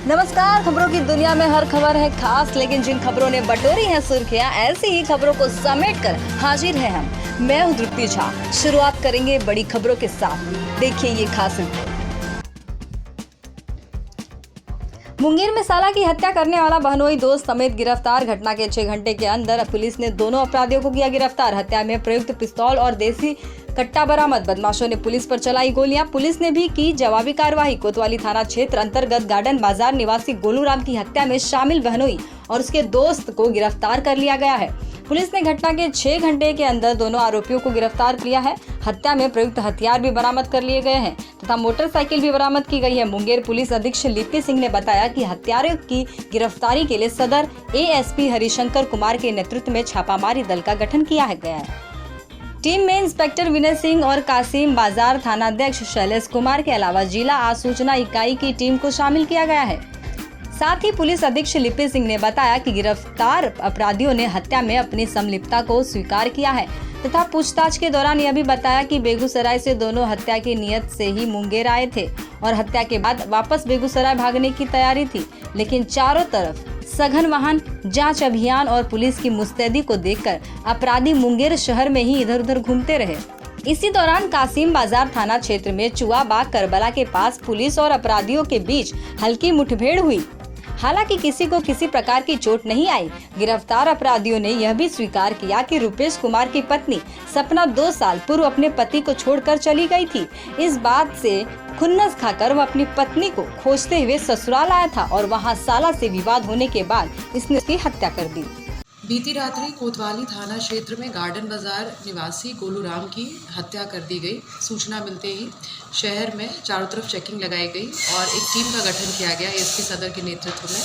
नमस्कार। खबरों की दुनिया में हर खबर है खास, लेकिन जिन खबरों ने बटोरी है सुर्खियां, ऐसी ही खबरों को समेटकर हाजिर है हम। मैं हूं तृप्ति झा। शुरुआत करेंगे बड़ी खबरों के साथ। देखिए ये खास रिपोर्ट। मुंगेर में साला की हत्या करने वाला बहनोई दोस्त समेत गिरफ्तार। घटना के 6 घंटे के अंदर पुलिस ने दोनों अपराधियों को किया गिरफ्तार। हत्या में प्रयुक्त पिस्तौल और देसी कट्टा बरामद। बदमाशों ने पुलिस पर चलाई गोलियां। पुलिस ने भी की जवाबी कार्रवाई। कोतवाली थाना क्षेत्र अंतर्गत गार्डन बाजार निवासी गोलू राम की हत्या में शामिल बहनोई और उसके दोस्त को गिरफ्तार कर लिया गया है। पुलिस ने घटना के 6 घंटे के अंदर दोनों आरोपियों को गिरफ्तार किया है। हत्या में प्रयुक्त हथियार भी बरामद कर लिए गए हैं तथा मोटरसाइकिल भी बरामद की गई है। मुंगेर पुलिस अधीक्षक लिपि सिंह ने बताया कि हत्यारों की गिरफ्तारी के लिए सदर एएसपी हरिशंकर कुमार के नेतृत्व में छापामारी दल का गठन किया गया है। टीम में इंस्पेक्टर विनय सिंह और कासिम बाजार थानाध्यक्ष शैलेश कुमार के अलावा जिला आसूचना इकाई की टीम को शामिल किया गया है। साथ ही पुलिस अधीक्षक लिपि सिंह ने बताया कि गिरफ्तार अपराधियों ने हत्या में अपनी संलिप्तता को स्वीकार किया है तथा पूछताछ के दौरान यह भी बताया कि बेगूसराय से दोनों हत्या की नियत से ही मुंगेर आए थे और हत्या के बाद वापस बेगूसराय भागने की तैयारी थी, लेकिन चारों तरफ सघन वाहन जांच अभियान और पुलिस की मुस्तैदी को देखकर अपराधी मुंगेर शहर में ही इधर उधर घूमते रहे। इसी दौरान कासिम बाजार थाना क्षेत्र में चुआबाग करबला के पास पुलिस और अपराधियों के बीच हल्की मुठभेड़ हुई। हालांकि किसी को किसी प्रकार की चोट नहीं आई। गिरफ्तार अपराधियों ने यह भी स्वीकार किया कि रुपेश कुमार की पत्नी सपना 2 साल पूर्व अपने पति को छोड़कर चली गई थी। इस बात से खुन्नस खाकर वह अपनी पत्नी को खोजते हुए ससुराल आया था और वहां साला से विवाद होने के बाद इसने उसकी हत्या कर दी। बीती रात्रि कोतवाली थाना क्षेत्र में गार्डन बाजार निवासी गोलू राम की हत्या कर दी गई। सूचना मिलते ही शहर में चारों तरफ चेकिंग लगाई गई और एक टीम का गठन किया गया एसपी सदर के नेतृत्व में,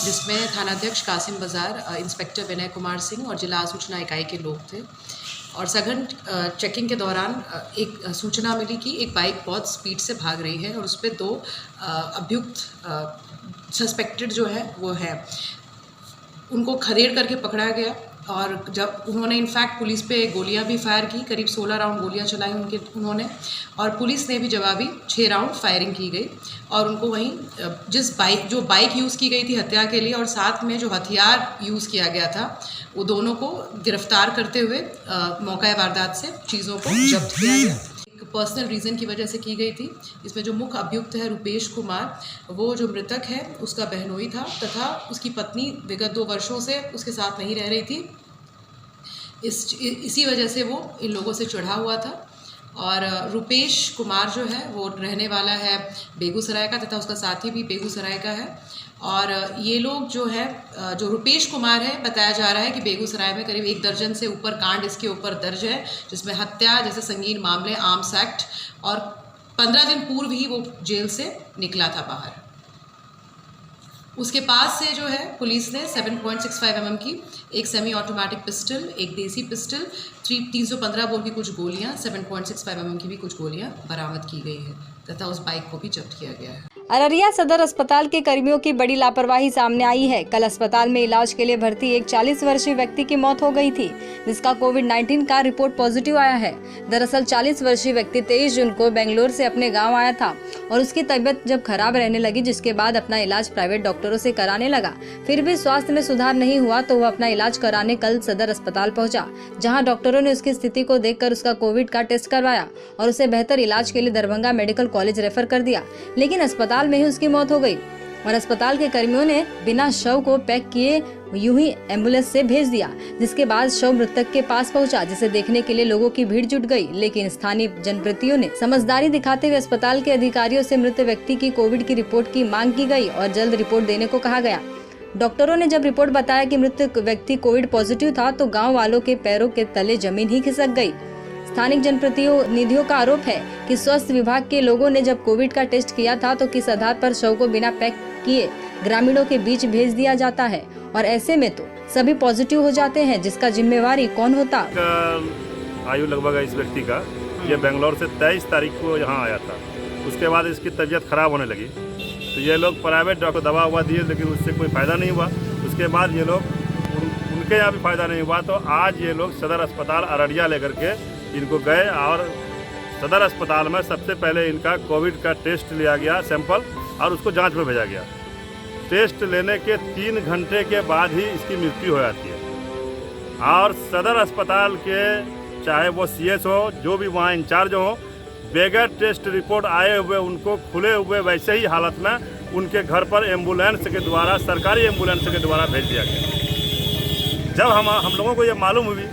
जिसमें थानाध्यक्ष कासिम बाजार, इंस्पेक्टर विनय कुमार सिंह और जिला सूचना इकाई के लोग थे। और सघन चेकिंग के दौरान एक सूचना मिली कि एक बाइक बहुत स्पीड से भाग रही है और उस पर 2 अभियुक्त सस्पेक्टेड जो है वो है, उनको खदेड़ करके पकड़ा गया। और जब उन्होंने इनफैक्ट पुलिस पे गोलियां भी फायर की, करीब 16 राउंड गोलियां चलाई उन्होंने, और पुलिस ने भी जवाबी 6 राउंड फायरिंग की गई। और उनको वहीं जो बाइक यूज़ की गई थी हत्या के लिए और साथ में जो हथियार यूज़ किया गया था, वो दोनों को गिरफ्तार करते हुए मौका वारदात से चीज़ों को जब्त किया गया। पर्सनल रीज़न की वजह से की गई थी। इसमें जो मुख्य अभियुक्त है रुपेश कुमार, वो जो मृतक है उसका बहनोई था तथा उसकी पत्नी विगत 2 वर्षों से उसके साथ नहीं रह रही थी। इसी वजह से वो इन लोगों से चिढ़ा हुआ था। और रुपेश कुमार जो है वो रहने वाला है बेगूसराय का तथा उसका साथी भी बेगूसराय का है। और ये लोग जो है, जो रुपेश कुमार है, बताया जा रहा है कि बेगूसराय में करीब 1 दर्जन से ऊपर कांड इसके ऊपर दर्ज है, जिसमें हत्या जैसे संगीन मामले, आर्म्स एक्ट, और 15 दिन पूर्व ही वो जेल से निकला था बाहर। उसके पास से जो है पुलिस ने 7.65 mm की एक सेमी ऑटोमेटिक पिस्टल, एक देसी पिस्टल, 315 बोर की कुछ गोलियां, 7.65 mm की भी कुछ गोलियां बरामद की गई है तथा उस बाइक को भी जब्त किया गया है। अररिया सदर अस्पताल के कर्मियों की बड़ी लापरवाही सामने आई है। कल अस्पताल में इलाज के लिए भर्ती एक 40 वर्षीय व्यक्ति की मौत हो गई थी, जिसका कोविड-19 का रिपोर्ट पॉजिटिव आया है। दरअसल 40 वर्षीय व्यक्ति 23 जून को बेंगलोर से अपने गांव आया था और उसकी तबीयत जब खराब रहने लगी, जिसके बाद अपना इलाज प्राइवेट डॉक्टरों से कराने लगा। फिर भी स्वास्थ्य में सुधार नहीं हुआ तो वह अपना इलाज कराने कल सदर अस्पताल पहुंचा, जहां डॉक्टरों ने उसकी स्थिति को देखकर उसका कोविड का टेस्ट करवाया और उसे बेहतर इलाज के लिए दरभंगा मेडिकल कॉलेज रेफर कर दिया, लेकिन अस्पताल में ही उसकी मौत हो गई और अस्पताल के कर्मियों ने बिना शव को पैक किए यूं ही एम्बुलेंस से भेज दिया, जिसके बाद शव मृतक के पास पहुंचा, जिसे देखने के लिए लोगों की भीड़ जुट गई। लेकिन स्थानीय जनप्रतिनिधियों ने समझदारी दिखाते हुए अस्पताल के अधिकारियों से मृत व्यक्ति की कोविड की रिपोर्ट की मांग की गई और जल्द रिपोर्ट देने को कहा गया। डॉक्टरों ने जब रिपोर्ट बताया कि मृत व्यक्ति कोविड पॉजिटिव था तो गाँव वालों के पैरों के तले जमीन ही खिसक गयी। स्थानिक जनप्रतिनिधियों का आरोप है कि स्वास्थ्य विभाग के लोगों ने जब कोविड का टेस्ट किया था तो किस आधार पर शव को बिना पैक किए ग्रामीणों के बीच भेज दिया जाता है और ऐसे में तो सभी पॉजिटिव हो जाते हैं, जिसका जिम्मेवारी कौन होता। आयु लगभग इस व्यक्ति का, ये बेंगलोर से 23 तारीख को यहाँ आया था। उसके बाद इसकी तबीयत खराब होने लगी तो ये लोग प्राइवेट डॉक्टर दवा हुआ दिए, लेकिन उससे कोई फ़ायदा नहीं हुआ। उसके बाद ये लोग उनके यहाँ भी फ़ायदा नहीं हुआ तो आज ये लोग सदर अस्पताल अररिया लेकर के इनको गए और सदर अस्पताल में सबसे पहले इनका कोविड का टेस्ट लिया गया सैंपल और उसको जांच में भेजा गया। टेस्ट लेने के 3 घंटे के बाद ही इसकी मृत्यु हो जाती है। और सदर अस्पताल के चाहे वो CS हो, जो भी वहाँ इंचार्ज हो, बगैर टेस्ट रिपोर्ट आए हुए उनको खुले हुए वैसे ही हालत में उनके घर पर एम्बुलेंस के द्वारा, सरकारी एम्बुलेंस के द्वारा भेज दिया गया। जब हम लोगों को ये मालूम हुई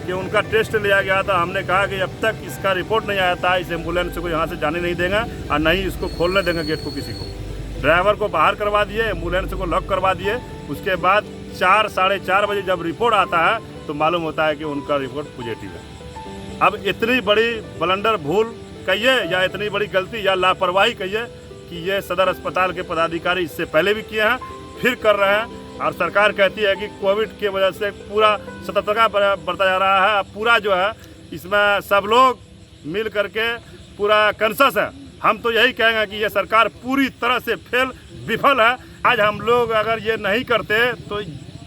कि उनका टेस्ट लिया गया था, हमने कहा कि अब तक इसका रिपोर्ट नहीं आया था, इस एम्बुलेंस को यहाँ से जाने नहीं देंगे और नहीं इसको खोलने देंगे गेट को किसी को। ड्राइवर को बाहर करवा दिए, एम्बुलेंस को लॉक करवा दिए। उसके बाद 4 साढ़े 4 बजे जब रिपोर्ट आता है तो मालूम होता है कि उनका रिपोर्ट पॉजिटिव है। अब इतनी बड़ी ब्लंडर भूल कहिए या इतनी बड़ी गलती या लापरवाही कहिए कि ये सदर अस्पताल के पदाधिकारी इससे पहले भी किए हैं, फिर कर रहे हैं। और सरकार कहती है कि कोविड की वजह से पूरा सतर्कता बरता जा रहा है। अब पूरा जो है इसमें सब लोग मिल करके पूरा कॉन्शस है। हम तो यही कहेंगे कि ये सरकार पूरी तरह से विफल है। आज हम लोग अगर ये नहीं करते तो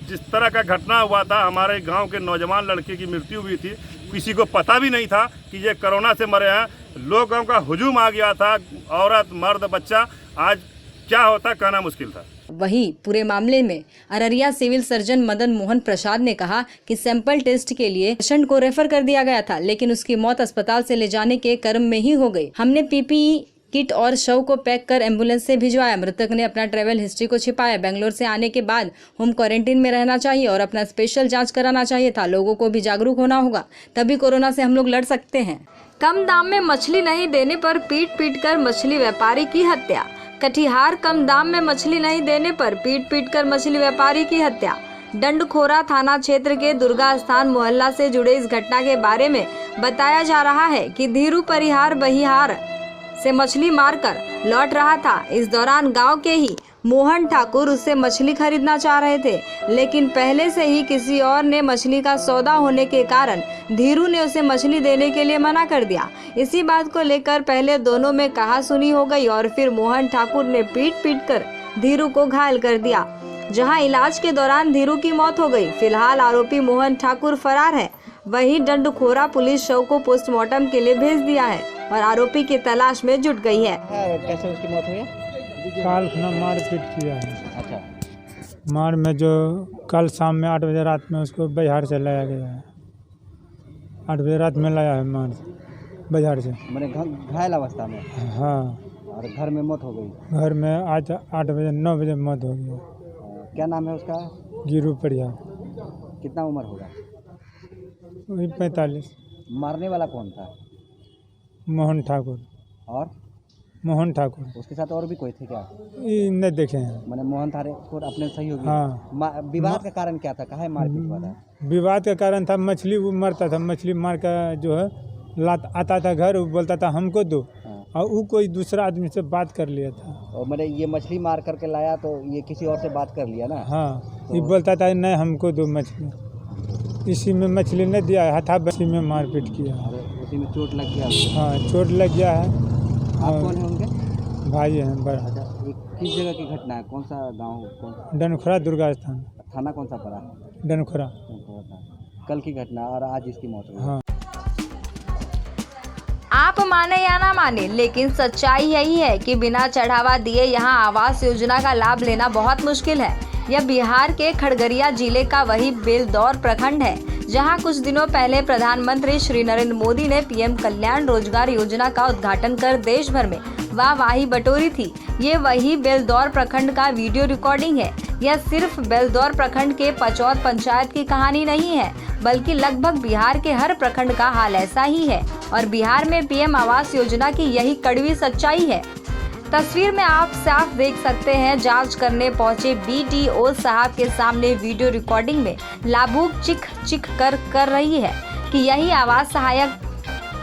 जिस तरह का घटना हुआ था, हमारे गांव के नौजवान लड़के की मृत्यु हुई थी, किसी को पता भी नहीं था कि ये कोरोना से मरे हैं। लोगों का हुजूम आ गया था, औरत मर्द बच्चा। आज क्या होता कहना मुश्किल था। वहीं पूरे मामले में अररिया सिविल सर्जन मदन मोहन प्रसाद ने कहा कि सैंपल टेस्ट के लिए पेशेंट को रेफर कर दिया गया था, लेकिन उसकी मौत अस्पताल से ले जाने के क्रम में ही हो गई। हमने PPE किट और शव को पैक कर एम्बुलेंस से भिजवाया। मृतक ने अपना ट्रैवल हिस्ट्री को छिपाया। बेंगलोर से आने के बाद होम क्वारंटीन में रहना चाहिए और अपना स्पेशल जांच कराना चाहिए था। लोगों को भी जागरूक होना होगा, तभी कोरोना से हम लोग लड़ सकते हैं। कम दाम में मछली नहीं देने पर पीट कर मछली व्यापारी की हत्या। कटिहार कम दाम में मछली नहीं देने पर पीट कर मछली व्यापारी की हत्या। डंडखोरा थाना क्षेत्र के दुर्गा स्थान मोहल्ला से जुड़े इस घटना के बारे में बताया जा रहा है कि धीरू परिहार बहिहार से मछली मारकर लौट रहा था। इस दौरान गांव के ही मोहन ठाकुर उससे मछली खरीदना चाह रहे थे, लेकिन पहले से ही किसी और ने मछली का सौदा होने के कारण धीरू ने उसे मछली देने के लिए मना कर दिया। इसी बात को लेकर पहले दोनों में कहासुनी हो गई और फिर मोहन ठाकुर ने पीट कर धीरू को घायल कर दिया, जहां इलाज के दौरान धीरू की मौत हो गई। फिलहाल आरोपी मोहन ठाकुर फरार है। वहीं डंडखोरा पुलिस शव को पोस्टमार्टम के लिए भेज दिया है और आरोपी की तलाश में जुट गई है। कैसे उसकी मौत हुई? काल खाना मारपीट किया है। अच्छा। मार में जो कल शाम में 8 बजे रात में उसको बिहार से लाया गया है। 8 बजे रात में लाया है मार बिहार से। मैंने घायल अवस्था में? हाँ। और घर में मौत हो गई? घर में आज 8 बजे 9 बजे मौत हो गई। क्या नाम है उसका? गिरू परिहार। कितना उम्र होगा? वही 45। मारने वाला कौन था? मोहन ठाकुर। और मोहन ठाकुर। उसके साथ और भी कोई थे क्या? ये नहीं देखे हैं। मैंने मोहन ठाकुर अपने सही हो गया। हाँ। विवाद का कारण क्या था? काहे मारपीट हुआ था? विवाद का कारण था मछली, वो मरता था। मछली मार का जो है लात आता था घर, वो बोलता था हमको दो। हाँ। और वो कोई दूसरा आदमी से बात कर लिया था। और मैंने ये मछली मार करके लाया तो ये किसी और से बात कर लिया ना? हाँ। ये बोलता था नहीं हमको दो मछली। इसी में मछली नहीं दिया, हथा बसी में मारपीट किया। उसी में चोट लग गया उसको? हाँ, चोट लग गया है। आप कौन है उनके? भाई हैं बड़ा। अच्छा, ये किस जगह की घटना है? कौन सा गांव? कौन? डनखोरा दुर्गा स्थान। थाना कौन सा पड़ा? डनखोरा। कल की घटना और आज इसकी मौत हुई। हाँ। आप माने या ना माने, लेकिन सच्चाई यही है कि बिना चढ़ावा दिए यहाँ आवास योजना का लाभ लेना बहुत मुश्किल है। यह बिहार के खगड़िया जिले का वही बेलदौर प्रखंड है, जहां कुछ दिनों पहले प्रधानमंत्री श्री नरेंद्र मोदी ने PM कल्याण रोजगार योजना का उद्घाटन कर देश भर में वाहवाही बटोरी थी। ये वही बेलदौर प्रखंड का वीडियो रिकॉर्डिंग है। यह सिर्फ बेलदौर प्रखंड के पचौद पंचायत की कहानी नहीं है, बल्कि लगभग बिहार के हर प्रखंड का हाल ऐसा ही है और बिहार में PM आवास योजना की यही कड़वी सच्चाई है। तस्वीर में आप साफ देख सकते हैं, जांच करने पहुंचे BDO साहब के सामने वीडियो रिकॉर्डिंग में लाभुक चिख कर रही है कि यही आवास सहायक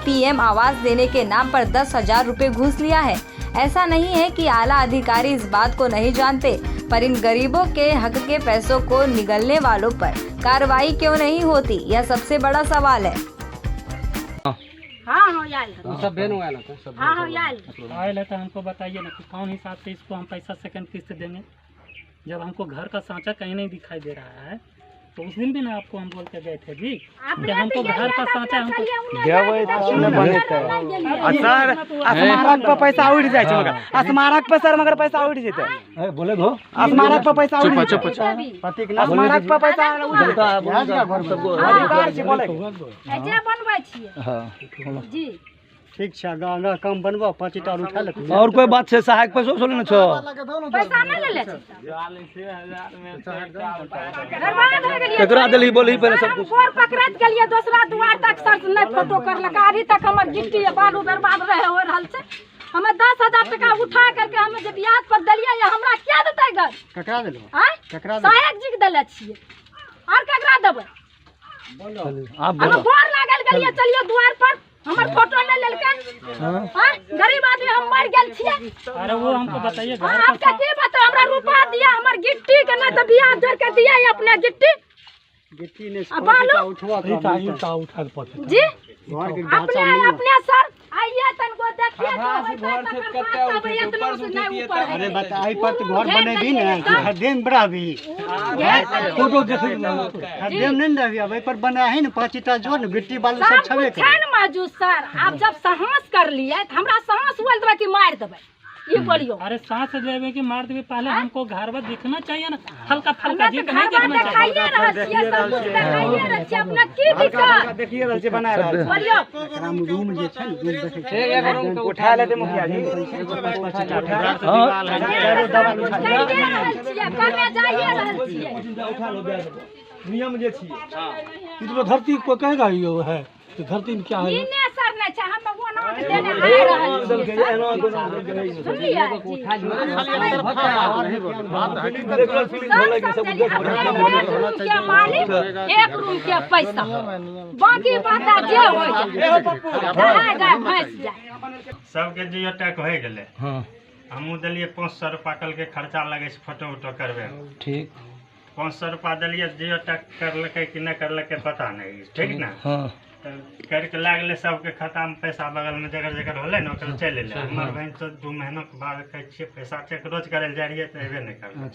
PM आवास देने के नाम पर 10,000 रुपए घूस लिया है। ऐसा नहीं है कि आला अधिकारी इस बात को नहीं जानते, पर इन गरीबों के हक के पैसों को निगलने वालों पर कार्रवाई क्यों नहीं होती, यह सबसे बड़ा सवाल है। हाँ हो याल सब बहन आयल था? हाँ हो याल आयल है तो हमको बताइए ना कि कौन हिसाब से इसको हम पैसा सेकंड किस्त देंगे, जब हमको घर का सांचा कहीं नहीं दिखाई दे रहा है। तो उस दिन भी ना आपको हम बोल के गए थे जी आपने कि हमको तो घर का साँचा हमको सर स्मारक पर पैसा उड़ जाए छै मगर स्मारक पर सर मगर पैसा उड़ जेतै बोले दो स्मारक पर पैसा उड़ जेतै स्मारक पर पैसा उड़ जेतै अधिकार छै बोले ऐसे बनबै छियै जी ठीक छै आगा काम बनबो 5 टा उठा ले और कोई बात छै सहायक पैसा वसूल न छौ पैसा नहीं ले ले छी बर्बाद हो गेलिए केकरा देली बोली पहले सब कुछ फोर पकड़त गेलिए दूसरा द्वार तक सर नहीं फोटो करलक अभी तक हमर गिट्टी बालू बर्बाद रहे हो रहल छै हमें 10,000 टका उठा करके हमें जे ब्याज पर दलिए या हमरा क्या देतै घर ककरा देलो आय सहायक जी के देले छियै और ककरा देबै आप हम फोर लागल गेलिए चलिए द्वार पर हमर फोटो नहीं लेलकै हां गरीब आदमी हम मर गेल छियै अरे वो हमको बताइए घर आपका की बता हमरा रुपया दिया हमर गिट्टी के ना तो ब्याज जोड़ के दिया अपने गिट्टी ने बालू उठवा जी अपने सर आइए तनको देखिए अरे बता आई पर तो घर बनेबी ने हरदेम बढ़ाबी फोटो देखी हरदेम नहीं देबी अब पर बना है न 5 टा जोड़ न गिट्टी बालू सब छबे करे छन मौजूद सर आप जब साहस कर लिए त हमरा साहस बोल देबे कि मार देबे ये बोलियो अरे सांस लेवे की मार देवे पहले हमको घर में दिखना चाहिए ना हल्का फल्का जी नहीं घर देखना दिखाइए चाहिए रह छियै सब कुछ दिखाइए रह छियै अपना की दिक्कत देखिए रहल छै बना रहल बोलियो रूम जे छै रूम देखे छै एक रूम के उठा लेते मुखिया जी करने जाइए रहल छियै नियम जे छी धरती को कहेगा ये है धरती में क्या इने सर नहीं छै हम वोट देने आ रहल छियै सुनिए के मालिक एक रूम के पैसा बाकी बात जे हो जाए फंस जाए सबके जियो टैक हो गेलै हमहूँ देलिए 500 रुपया कल के खर्चा लगे छै फोटो उटो करबे ठीक 500 रुपया दिलिए जियो टैक करलकै कि नहीं करलकै पता नहीं ठीक ना करके लागले सबके खाता में पैसा बगल में जगह जगह होले ना ओकर चल एले हमर बहन तो 2 महीना के बाद कहै छियै पैसा चेक रोज करे ले जा रहिए तो एबे नहीं करले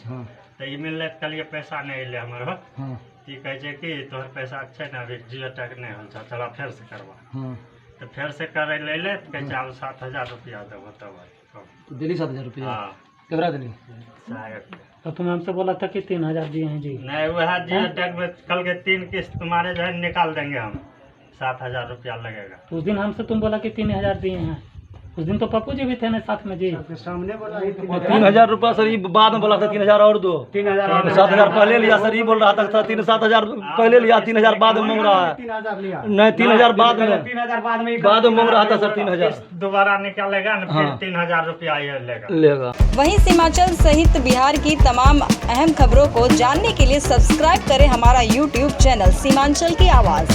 तो ई मिलले त कहलिए पैसा नहीं एले हमर हो ई कहै छै कि तोहर पैसा छै ना अभी जियो टैक नहीं होल छ चला फेर से करवा तो फेर से करे ले ले तो कहै छै आब 7,000 रुपया देबो तब दिल्ली 7,000 रुपया हां केकरा देली सहायक तो तुम हमसे बोला था कि 3,000 दिए हैं जी नहीं वह जियो टैक में कल के 3 किस्त तुम्हारे जो है निकाल देंगे हम 7,000 रुपया लगेगा उस दिन हमसे तुम बोला कि 3,000 दिए हैं उस दिन तो पप्पू जी भी थे ना साथ में जी सामने बोला 3,000 रुपया सर ये बाद में बोला था 3,000 और दो 7,000 पहले लिया सर ये बोल रहा था 7,000 पहले लिया 3,000 बाद में मांग रहा है 3,000 लिया नहीं 3,000 बाद में 3,000 बाद में मांग रहा था सर 3,000 दोबारा निकालेगा ना फिर 3,000 रुपया ये लेगा। वहीं सीमांचल सहित बिहार की तमाम अहम खबरों को जानने के लिए सब्सक्राइब करें हमारा YouTube चैनल सीमांचल की आवाज़।